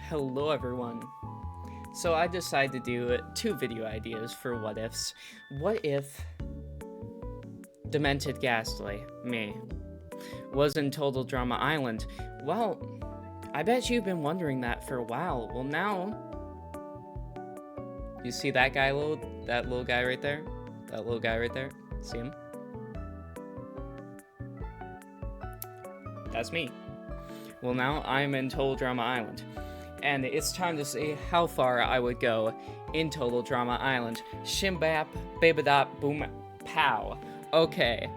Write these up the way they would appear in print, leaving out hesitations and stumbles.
Hello everyone. So I decided to do two video ideas for what ifs. What if Demented Ghastly, me, was in Total Drama Island? Well, I bet you've been wondering that for a while. Well now, you see that guy, that little guy right there? That little guy right there? See him? That's me. Well now, I'm in Total Drama Island. And it's time to see how far I would go in Total Drama Island. Shimbap, babadop, boom, pow. Okay.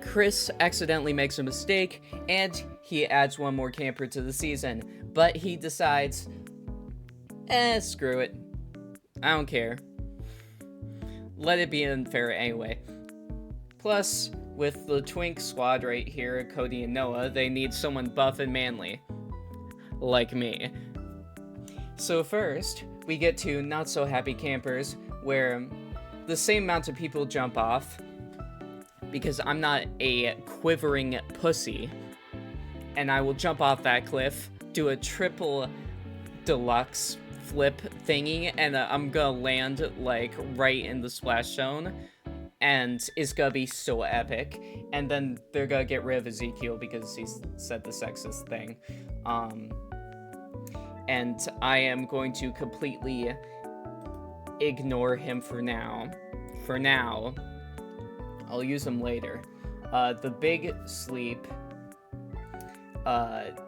Chris accidentally makes a mistake, and he adds one more camper to the season. But he decides, screw it. I don't care. Let it be unfair anyway. Plus, with the twink squad right here, Cody and Noah, they need someone buff and manly. Like me. So first, we get to Not So Happy Campers, where the same amount of people jump off, because I'm not a quivering pussy, and I will jump off that cliff, do a triple deluxe flip thingy, and I'm gonna land, like, right in the splash zone. And it's gonna be so epic. And then they're gonna get rid of Ezekiel because he said the sexist thing. And I am going to completely ignore him for now. For now. I'll use him later. The big sleep.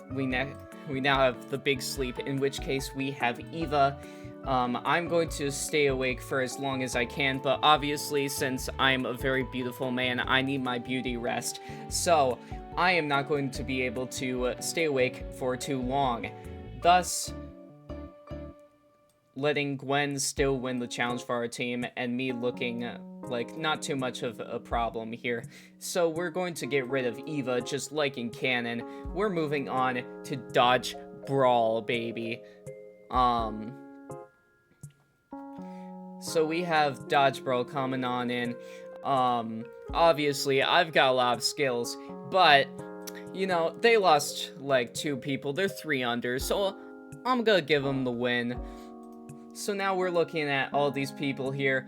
We now have the big sleep, in which case we have Eva. I'm going to stay awake for as long as I can, but obviously, since I'm a very beautiful man, I need my beauty rest. So, I am not going to be able to stay awake for too long. Thus, letting Gwen still win the challenge for our team, and me looking like not too much of a problem here. So, we're going to get rid of Eva, just like in canon. We're moving on to Dodge Brawl, baby. So we have Dodge Brawl coming on in. Obviously, I've got a lot of skills, but, you know, they lost, like, 2 people. They're 3 under, so I'm gonna give them the win. So now we're looking at all these people here.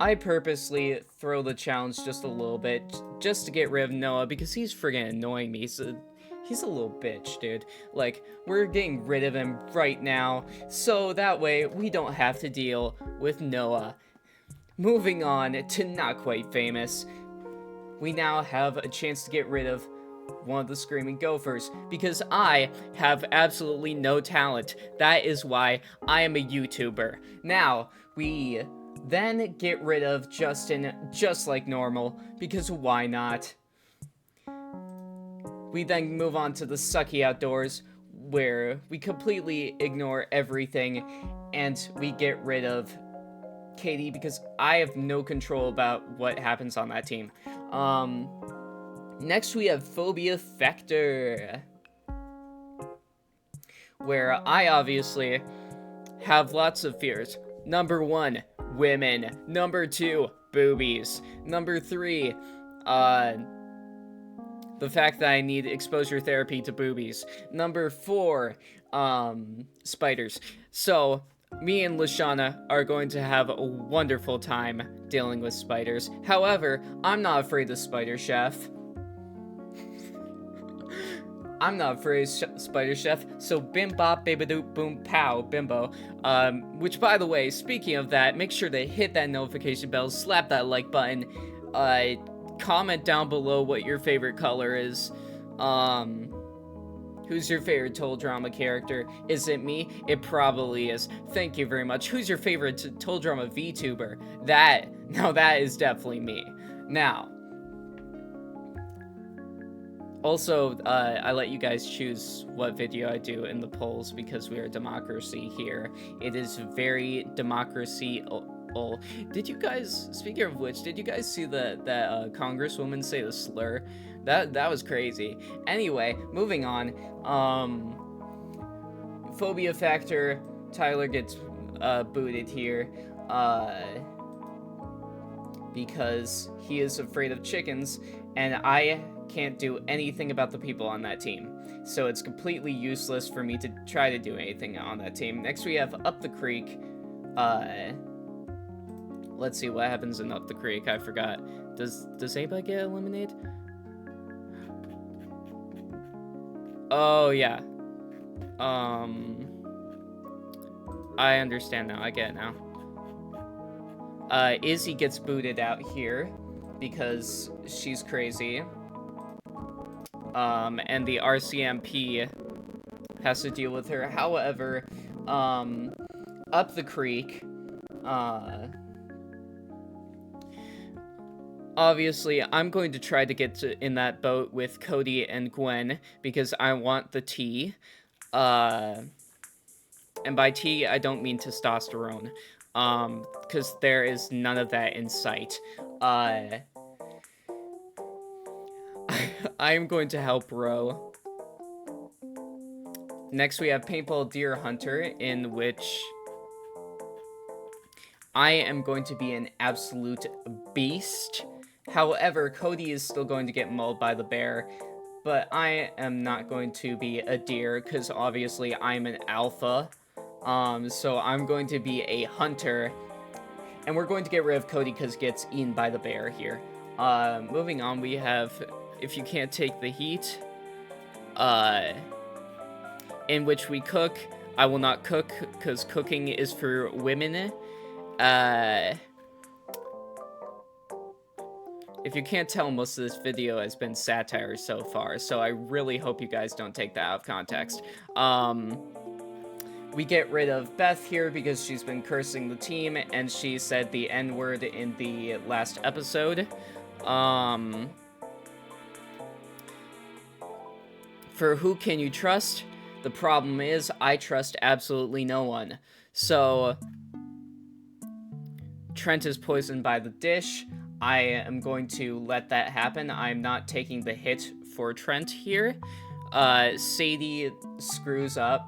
I purposely throw the challenge just a little bit, just to get rid of Noah, because he's friggin' annoying me, so he's a little bitch, dude. Like, we're getting rid of him right now, so that way we don't have to deal with Noah. Moving on to Not Quite Famous, we now have a chance to get rid of one of the Screaming Gophers, because I have absolutely no talent. That is why I am a YouTuber. Now, we then get rid of Justin just like normal, because why not? We then move on to the Sucky Outdoors, where we completely ignore everything, and we get rid of Katie, because I have no control about what happens on that team. Next we have Phobia Factor, where I obviously have lots of fears. Number 1, women. Number 2, boobies. Number 3, the fact that I need exposure therapy to boobies. Number 4, spiders. So, me and Lashana are going to have a wonderful time dealing with spiders. However, I'm not afraid of Spider Chef. I'm not afraid of Spider Chef, so bim bop babadoop boom pow bimbo. Which, by the way, speaking of that, make sure to hit that notification bell, slap that like button, comment down below what your favorite color is. Who's your favorite Total Drama character? Is it me? It probably is. Thank you very much. Who's your favorite Total Drama VTuber? That is definitely me. Now, also, I let you guys choose what video I do in the polls because we are a democracy here. It is very democracy. Did you guys, speaking of which, did you guys see that Congresswoman say the slur? That was crazy. Anyway, moving on. Phobia Factor, Tyler gets booted here. Because he is afraid of chickens, and I can't do anything about the people on that team. So it's completely useless for me to try to do anything on that team. Next we have Up the Creek. Let's see what happens in Up the Creek. I forgot. Does anybody get eliminated? Oh, yeah. I understand now. I get it now. Izzy gets booted out here because she's crazy. And the RCMP has to deal with her. However, Up the Creek, obviously, I'm going to try to get in that boat with Cody and Gwen because I want the tea. And by tea, I don't mean testosterone. Because there is none of that in sight. I am going to help Ro. Next, we have Paintball Deer Hunter, in which I am going to be an absolute beast. However, Cody is still going to get mauled by the bear, but I am not going to be a deer, because obviously I'm an alpha. So I'm going to be a hunter, and we're going to get rid of Cody because he gets eaten by the bear here. Moving on, we have If You Can't Take the Heat, in which we cook. I will not cook, because cooking is for women. If you can't tell, most of this video has been satire so far, so I really hope you guys don't take that out of context. We get rid of Beth here because she's been cursing the team, and she said the N-word in the last episode. For Who Can You Trust? The problem is, I trust absolutely no one. So, Trent is poisoned by the dish. I am going to let that happen. I'm not taking the hit for Trent here. Sadie screws up,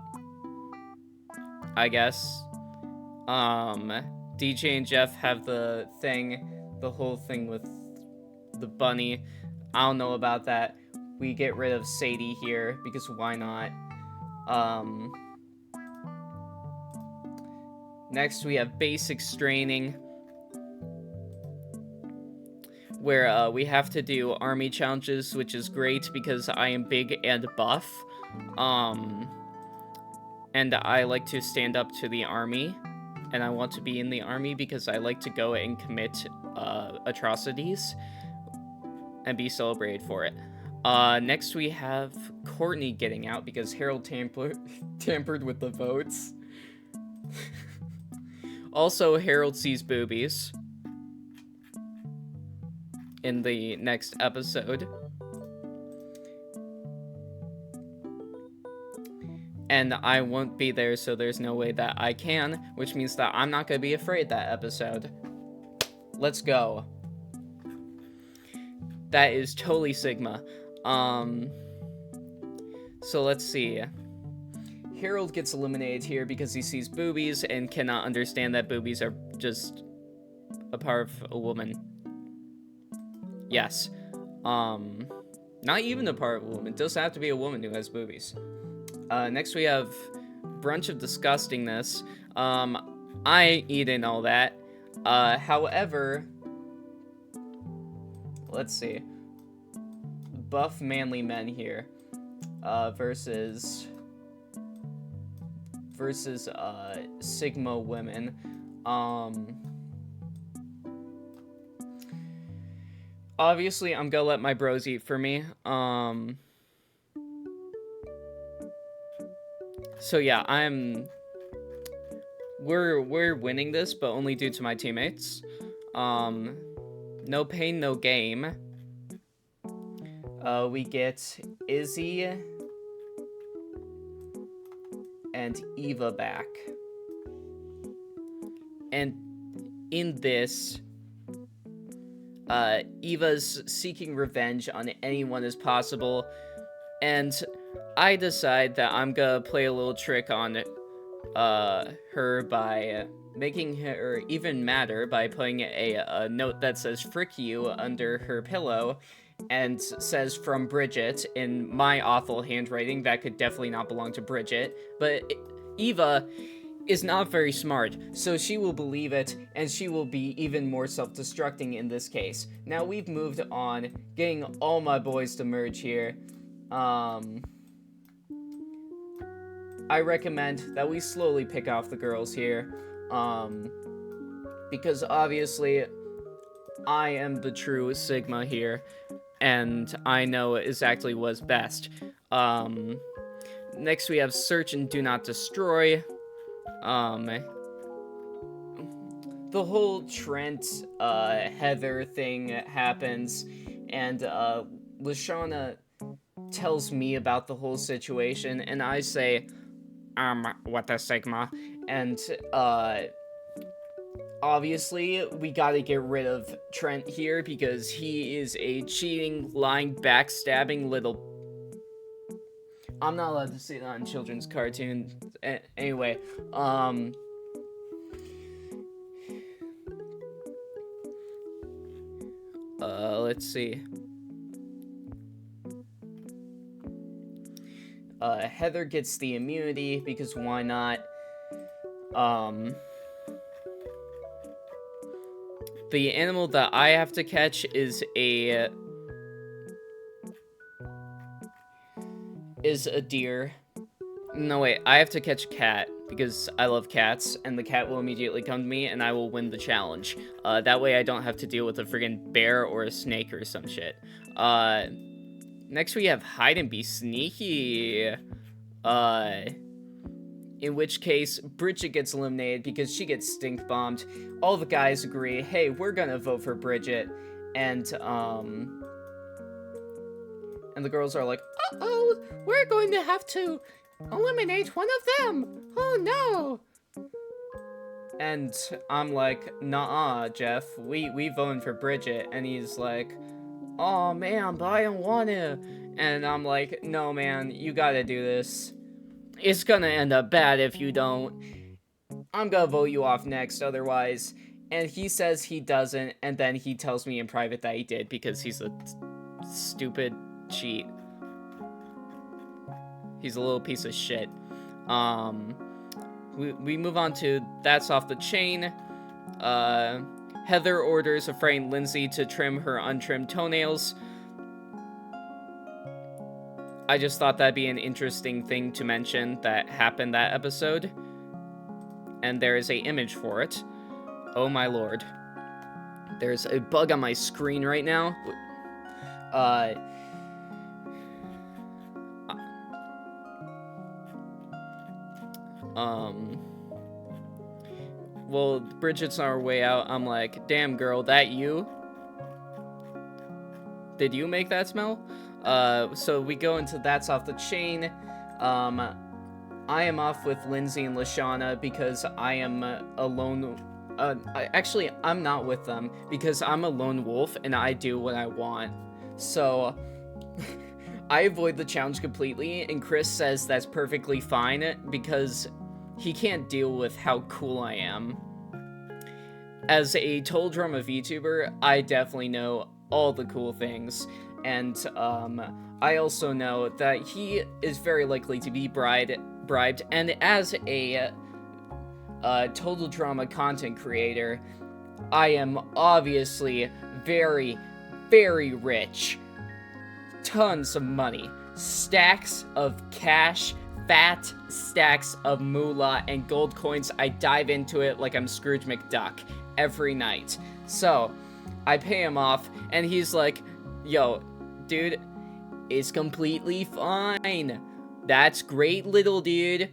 I guess. DJ and Jeff have the whole thing with the bunny. I don't know about that. We get rid of Sadie here, because why not? Next we have Basic Straining, where we have to do army challenges, which is great because I am big and buff. And I like to stand up to the army, and I want to be in the army because I like to go and commit atrocities and be celebrated for it. Next we have Courtney getting out because Harold tampered with the votes. Also, Harold sees boobies in the next episode. And I won't be there, so there's no way that I can, which means that I'm not gonna be afraid that episode. Let's go. That is totally Sigma. So let's see. Harold gets eliminated here because he sees boobies and cannot understand that boobies are just a part of a woman. Yes. Not even a part of a woman. It doesn't have to be a woman who has boobies. Next we have Brunch of Disgustingness. I ain't eating all that. However, let's see. Buff manly men here, versus Sigma women. Obviously, I'm gonna let my bros eat for me. So yeah, we're winning this, but only due to my teammates. No pain, no game. We get Izzy and Eva back. And in this, Eva's seeking revenge on anyone as possible, and I decide that I'm gonna play a little trick on her by making her even madder by putting a note that says "frick you" under her pillow, and says from Bridget in my awful handwriting that could definitely not belong to Bridget, but Eva is not very smart, so she will believe it, and she will be even more self-destructing in this case. Now we've moved on, getting all my boys to merge here. I recommend that we slowly pick off the girls here, because obviously I am the true Sigma here, and I know exactly what's best. Next we have Search and Do Not Destroy. The whole Trent, Heather thing happens, and, Lashana tells me about the whole situation, and I say, what the Sigma? And, obviously, we gotta get rid of Trent here, because he is a cheating, lying, backstabbing little... I'm not allowed to say that on children's cartoons. Anyway, let's see. Heather gets the immunity, because why not? The animal that I have to catch is a deer. No, wait, I have to catch a cat, because I love cats, and the cat will immediately come to me, and I will win the challenge. That way I don't have to deal with a friggin' bear or a snake or some shit. Next we have Hide and Be Sneaky. In which case, Bridget gets eliminated because she gets stink bombed. All the guys agree, hey, we're gonna vote for Bridget, and the girls are like, uh-oh, we're going to have to eliminate one of them. Oh no. And I'm like, nah, Jeff, we voting for Bridget. And he's like, oh man, but I don't want to. And I'm like, no man, you gotta do this. It's gonna end up bad if you don't. I'm gonna vote you off next otherwise. And he says he doesn't, and then he tells me in private that he did because he's a stupid cheat. He's a little piece of shit. We move on to That's Off the Chain. Heather orders a friend Lindsay to trim her untrimmed toenails. I just thought that'd be an interesting thing to mention that happened that episode. And there is a image for it. Oh my lord. There's a bug on my screen right now. Well, Bridget's on her way out. I'm like, damn girl, that you? Did you make that smell? So we go into That's Off the Chain. I am off with Lindsay and Lashana because I am alone. Actually, I'm not with them because I'm a lone wolf and I do what I want. So I avoid the challenge completely, and Chris says that's perfectly fine because he can't deal with how cool I am. As a Total Drama VTuber, I definitely know all the cool things, and I also know that he is very likely to be bribed, and as a Total Drama content creator, I am obviously very, very rich. Tons of money. Stacks of cash, fat stacks of moolah and gold coins. I dive into it like I'm Scrooge McDuck every night. So, I pay him off, and he's like, yo, dude, it's completely fine. That's great, little dude.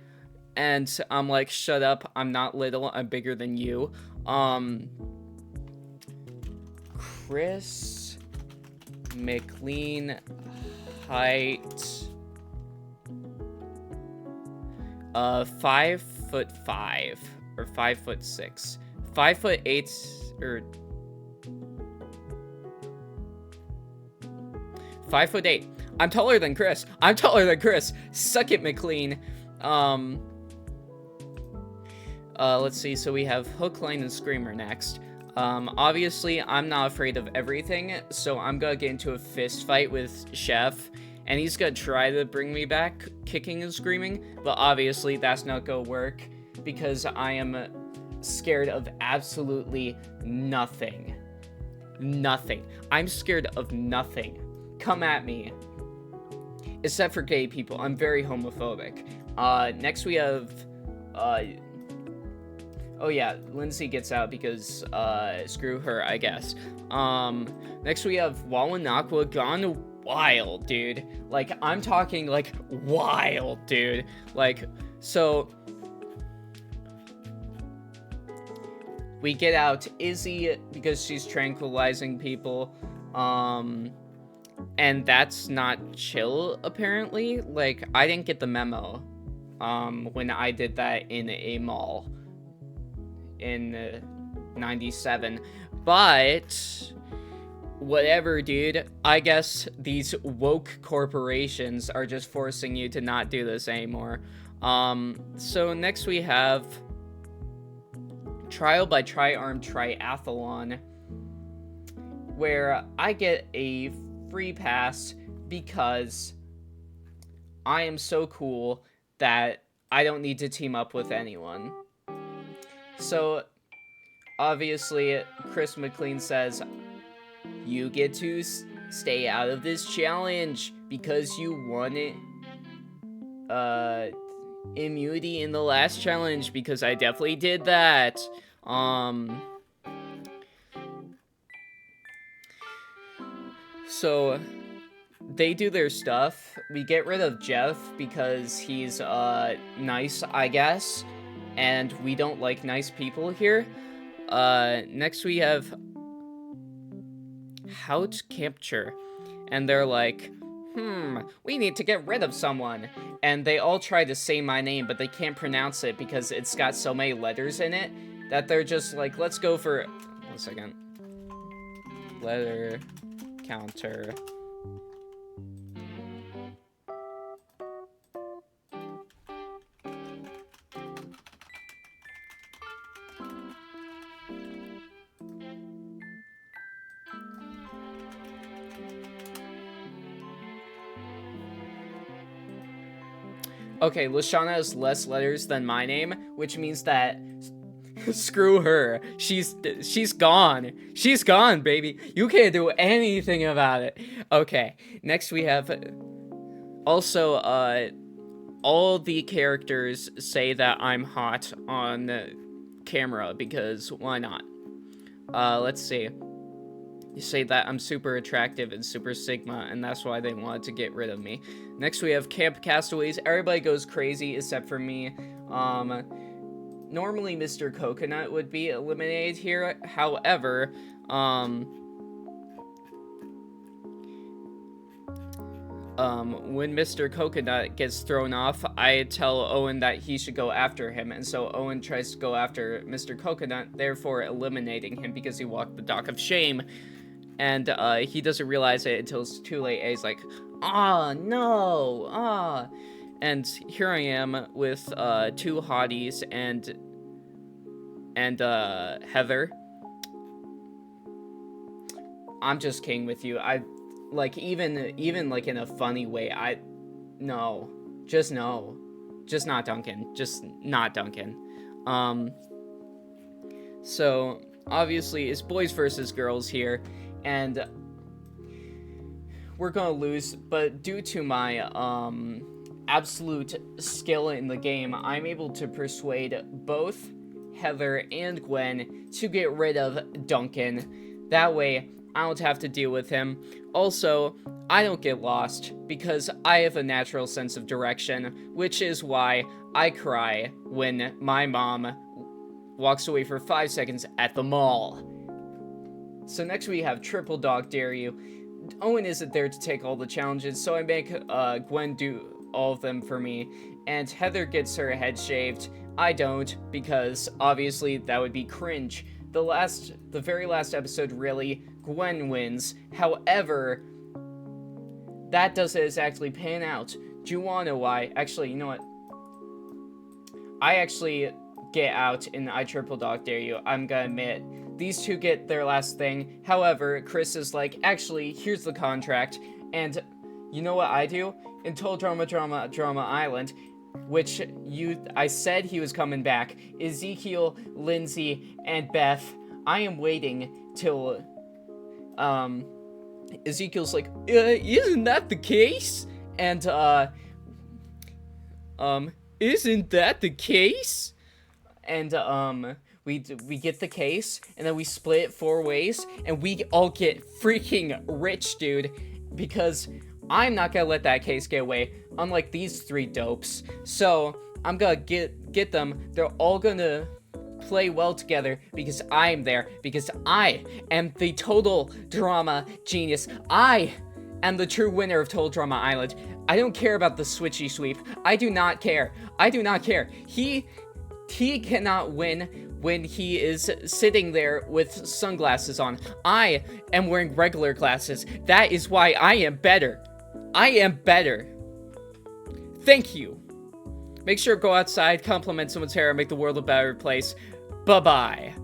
And I'm like, shut up, I'm not little, I'm bigger than you. Chris McLean, height, 5'5" or 5'6", 5'8", or 5'8". I'm taller than Chris. I'm taller than Chris. Suck it, McLean. Let's see. So we have Hook, Line, and Screamer next. Obviously, I'm not afraid of everything, so I'm gonna get into a fist fight with Chef, and he's gonna try to bring me back, kicking and screaming, but obviously that's not gonna work, because I am scared of absolutely nothing. Nothing. I'm scared of nothing. Come at me. Except for gay people. I'm very homophobic. Next we have, oh yeah, Lindsay gets out because, screw her, I guess. Next we have Wawanakwa gone wild, dude. Like, I'm talking, like, wild, dude. Like, so... we get out Izzy because she's tranquilizing people, and that's not chill, apparently. Like, I didn't get the memo, when I did that in a mall in 97, but whatever, dude. I guess these woke corporations are just forcing you to not do this anymore. So next we have Trial by Tri-Arm Triathlon, where I get a free pass because I am so cool that I don't need to team up with anyone. So, obviously, Chris McLean says, you get to stay out of this challenge because you won it, immunity in the last challenge, because I definitely did that. So, they do their stuff. We get rid of Jeff because he's, nice, I guess. And we don't like nice people here. Next we have Hout Capture. And they're like, we need to get rid of someone. And they all try to say my name, but they can't pronounce it because it's got so many letters in it that they're just like, let's go for... 1 second. Letter counter. Okay, Lashana has less letters than my name, which means that screw her. She's gone. She's gone, baby. You can't do anything about it. Okay, next we have also all the characters say that I'm hot on camera because why not? Let's see. You say that I'm super attractive and super sigma, and that's why they wanted to get rid of me. Next we have Camp Castaways. Everybody goes crazy except for me. Normally Mr. Coconut would be eliminated here. However, when Mr. Coconut gets thrown off, I tell Owen that he should go after him, and so Owen tries to go after Mr. Coconut, therefore eliminating him because he walked the dock of shame. And he doesn't realize it until it's too late, and he's like, no, and here I am with 2 hotties and Heather. I'm just kidding with you. I like even like in a funny way. No, just not Duncan. Just not Duncan. So obviously it's boys versus girls here, and we're gonna lose, but due to my absolute skill in the game, I'm able to persuade both Heather and Gwen to get rid of Duncan. That way I don't have to deal with him. Also, I don't get lost because I have a natural sense of direction, which is why I cry when my mom walks away for 5 seconds at the mall. So next we have Triple Dog Dare You. Owen isn't there to take all the challenges, so I make Gwen do all of them for me, and Heather gets her head shaved. I don't, because obviously that would be cringe. The very last episode, really, Gwen wins. However, that doesn't exactly pan out. Do you wanna know why? Actually, you know what? I actually get out in I Triple Dog Dare You. I'm gonna admit these two get their last thing. However, Chris is like, actually, here's the contract. And you know what I do? In Total Drama Island, which I said he was coming back, Ezekiel, Lindsay, and Beth, I am waiting till, Ezekiel's like, isn't that the case? And, isn't that the case? And, we get the case, and then we split it 4 ways, and we all get freaking rich, dude, because I'm not gonna let that case get away, unlike these 3 dopes. So, I'm gonna get them. They're all gonna play well together because I'm there, because I am the Total Drama genius. I am the true winner of Total Drama Island. I don't care about the switchy sweep. I do not care. I do not care. He cannot win when he is sitting there with sunglasses on. I am wearing regular glasses. That is why I am better. I am better. Thank you. Make sure to go outside, compliment someone's hair, and make the world a better place. Bye-bye.